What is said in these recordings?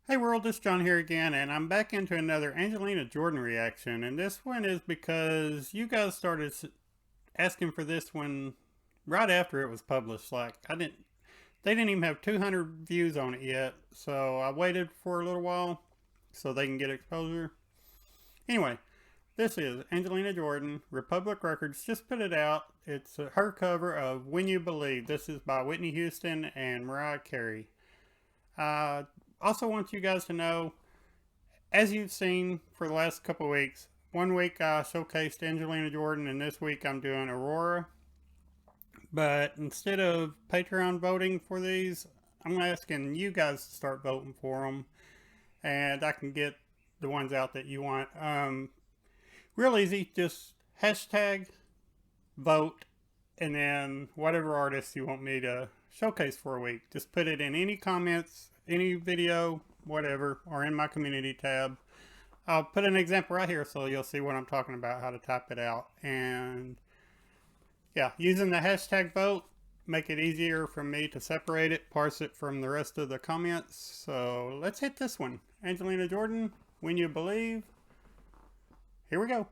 Hey world, it's John here again, and I'm back into another Angelina Jordan reaction. And this one is because you guys started asking for this one right after it was published. They didn't even have 200 views on it yet, so I waited for a little while so they can get exposure. Anyway, this is Angelina Jordan, Republic Records just put it out. It's her cover of When You Believe. This is by Whitney Houston and Mariah Carey. I also want you guys to know, as you've seen for the last couple of weeks, one week I showcased Angelina Jordan, and this week I'm doing Aurora. But instead of Patreon voting for these, I'm asking you guys to start voting for them, and I can get the ones out that you want. Real easy, just hashtag vote, and then whatever artist you want me to showcase for a week, just put it in any comments, any video, whatever, or in my community tab. I'll put an example right here so you'll see what I'm talking about, how to type it out. And yeah, using the hashtag vote, make it easier for me to separate it, parse it from the rest of the comments. So let's hit this one. Angelina Jordan, When You Believe. Here we go.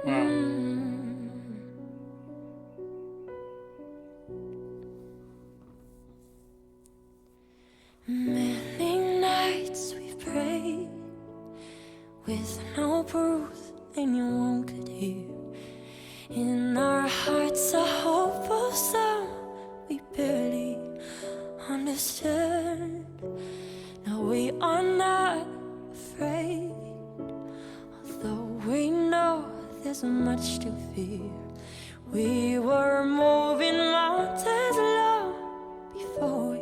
Wow. Many nights we've prayed with no proof anyone could hear. In our hearts a hopeful sound we barely understood. Now we are not afraid, although we know there's much to fear. We were moving mountains long before we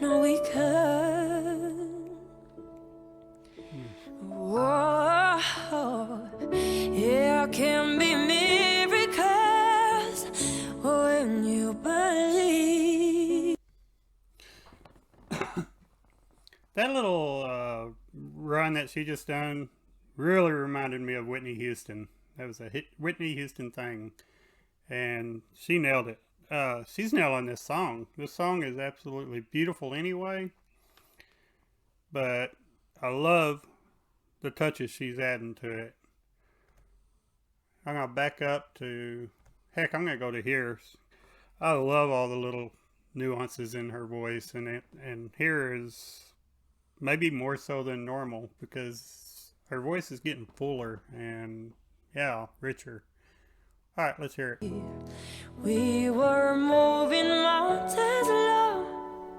know we could. Whoa, there can be miracles when you believe. That little run that she just done really reminded me of Whitney Houston. That was a Whitney Houston thing, and she nailed it. She's nailing this song. This song is absolutely beautiful anyway, but I love the touches she's adding to it. I'm gonna back up to, heck, I'm gonna go to here. I love all the little nuances in her voice, and here is maybe more so than normal because her voice is getting fuller and yeah, richer. All right, let's hear it. We were moving mountains long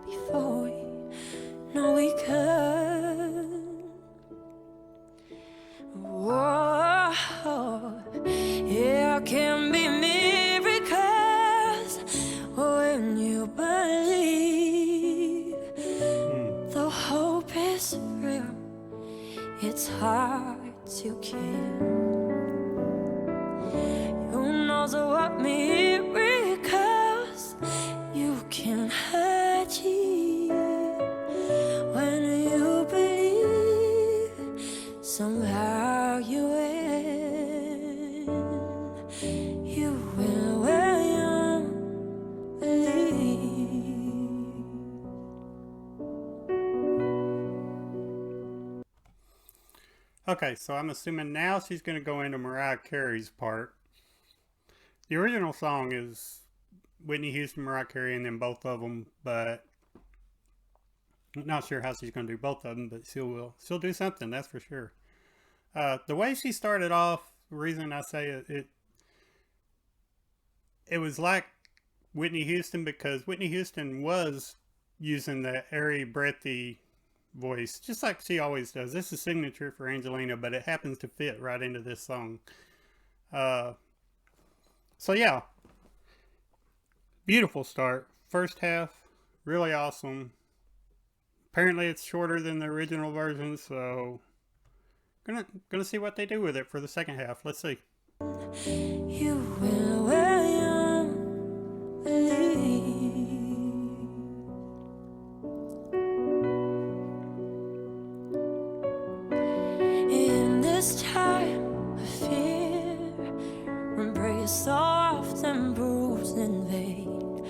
before we know we could. Whoa, there can be miracles when you believe. Though hope is real, it's hard to keep. Who knows what miracles you can achieve when you believe somehow you win. You win when you believe. Okay, so I'm assuming now she's going to go into Mariah Carey's part. The original song is Whitney Houston, Mariah Carey, and then both of them, but I'm not sure how she's going to do both of them, but she'll do something, that's for sure. The way she started off, the reason I say it was like Whitney Houston because Whitney Houston was using the airy, breathy voice, just like she always does. This is signature for Angelina, but it happens to fit right into this song. So yeah, beautiful start. First half, really awesome. Apparently it's shorter than the original version, so gonna see what they do with it for the second half. Let's see. You will wear your believe. In this time of fear, when prayer so often bruised in vain,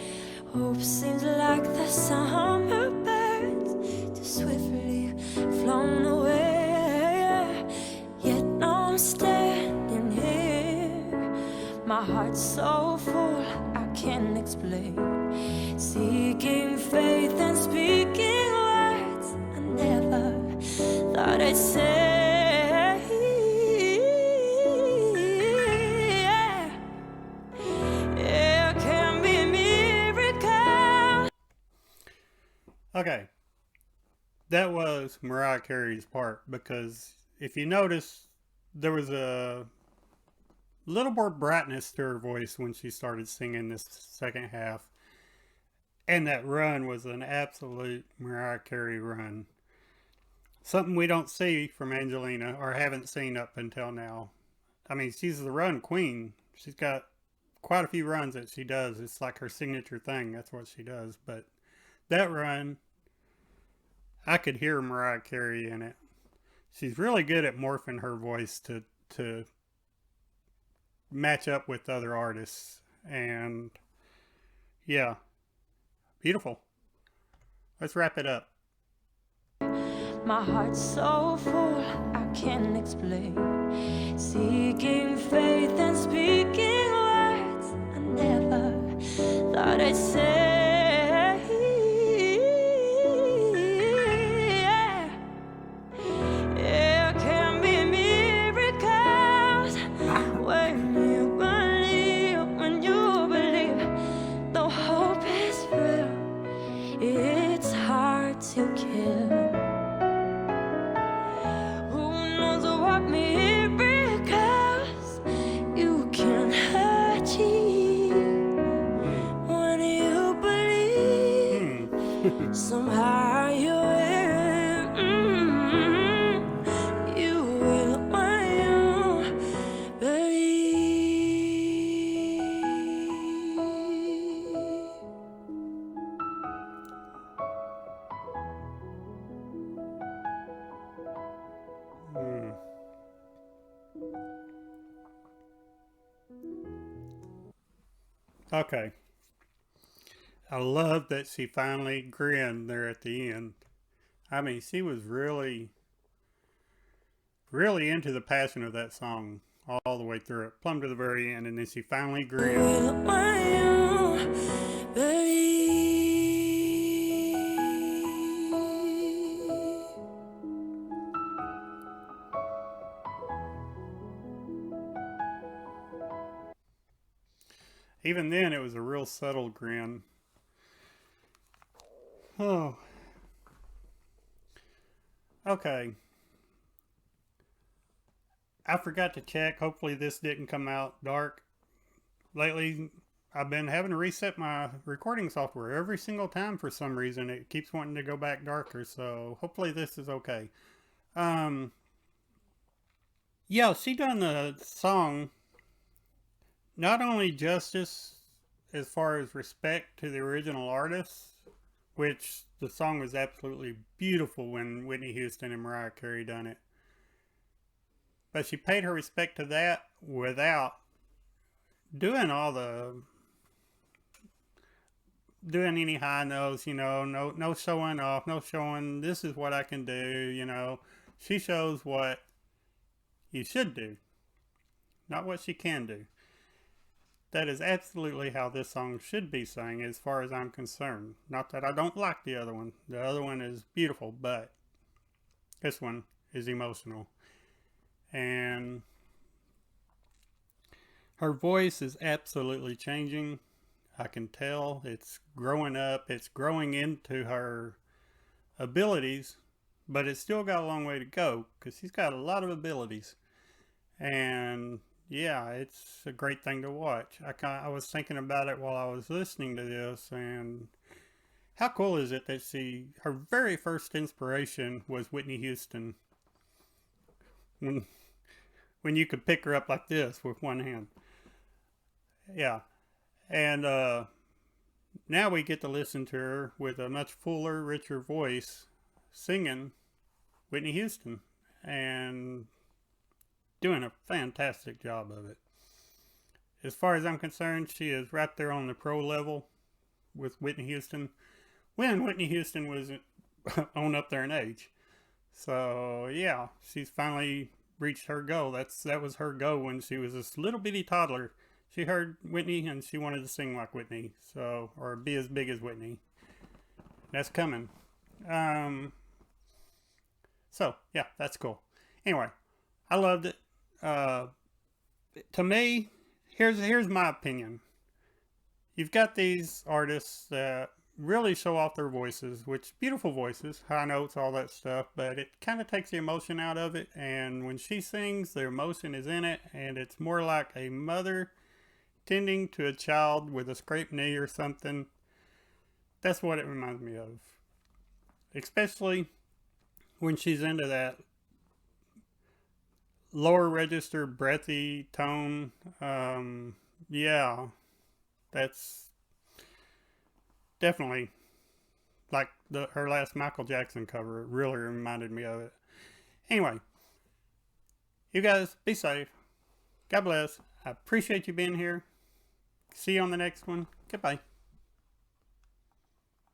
hope seems like the summer birds, too swiftly flown away. Yet now I'm standing here, my heart's so full I can't explain, seeking faith and speaking words I never thought I'd say. There can be miracles. Okay, that was Mariah Carey's part, because if you notice, there was a little more brightness to her voice when she started singing this second half. And that run was an absolute Mariah Carey run. Something we don't see from Angelina, or haven't seen up until now. I mean, she's the run queen. She's got quite a few runs that she does. It's like her signature thing. That's what she does. But that run, I could hear Mariah Carey in it. She's really good at morphing her voice to match up with other artists. And yeah, beautiful. Let's wrap it up. My heart's so full I can't explain, seeking faith and speaking words I never thought I'd say. There can be miracles when you believe, though hope is real, it's hard to kill. Miracles you can achieve when you believe. Somehow you will when you believe. Okay. I love that she finally grinned there at the end. I mean, she was really, really into the passion of that song all the way through it, plumb to the very end, and then she finally grinned. Even then, it was a real subtle grin. Oh. Okay. I forgot to check. Hopefully this didn't come out dark. Lately, I've been having to reset my recording software every single time for some reason. It keeps wanting to go back darker, so hopefully this is okay. Yeah, she done the song not only justice as far as respect to the original artists, which the song was absolutely beautiful when Whitney Houston and Mariah Carey done it, but she paid her respect to that without doing any high notes, no showing off, no showing this is what I can do, She shows what you should do, not what she can do. That is absolutely how this song should be sung as far as I'm concerned. Not that I don't like the other one. The other one is beautiful, but this one is emotional. And her voice is absolutely changing. I can tell it's growing up. It's growing into her abilities, but it's still got a long way to go because she's got a lot of abilities. And yeah, it's a great thing to watch. I was thinking about it while I was listening to this, and how cool is it that her very first inspiration was Whitney Houston? When you could pick her up like this with one hand. Yeah. And now we get to listen to her with a much fuller, richer voice singing Whitney Houston and doing a fantastic job of it. As far as I'm concerned, she is right there on the pro level with Whitney Houston when Whitney Houston was on up there in age. So yeah, she's finally reached her goal. That was her goal when she was this little bitty toddler. She heard Whitney and she wanted to sing like Whitney, so, or be as big as Whitney. That's coming. So yeah, that's cool. Anyway, I loved it. To me, here's my opinion. You've got these artists that really show off their voices, which beautiful voices, high notes, all that stuff, but it kind of takes the emotion out of it. And when she sings, the emotion is in it, and it's more like a mother tending to a child with a scraped knee or something. That's what it reminds me of, especially when she's into that lower register breathy tone. Yeah, that's definitely like her last Michael Jackson cover. It really reminded me of it. Anyway, you guys be safe. God bless. I appreciate you being here. See you on the next one. Goodbye.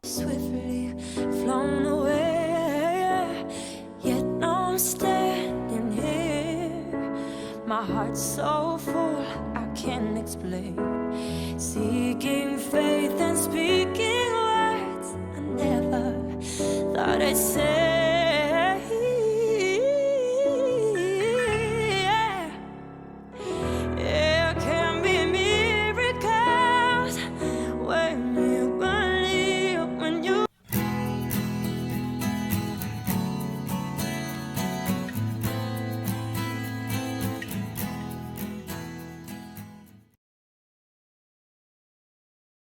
Swiftly flown away, yet I'm standing here. My heart's so full, I can't explain. Seeking faith and speaking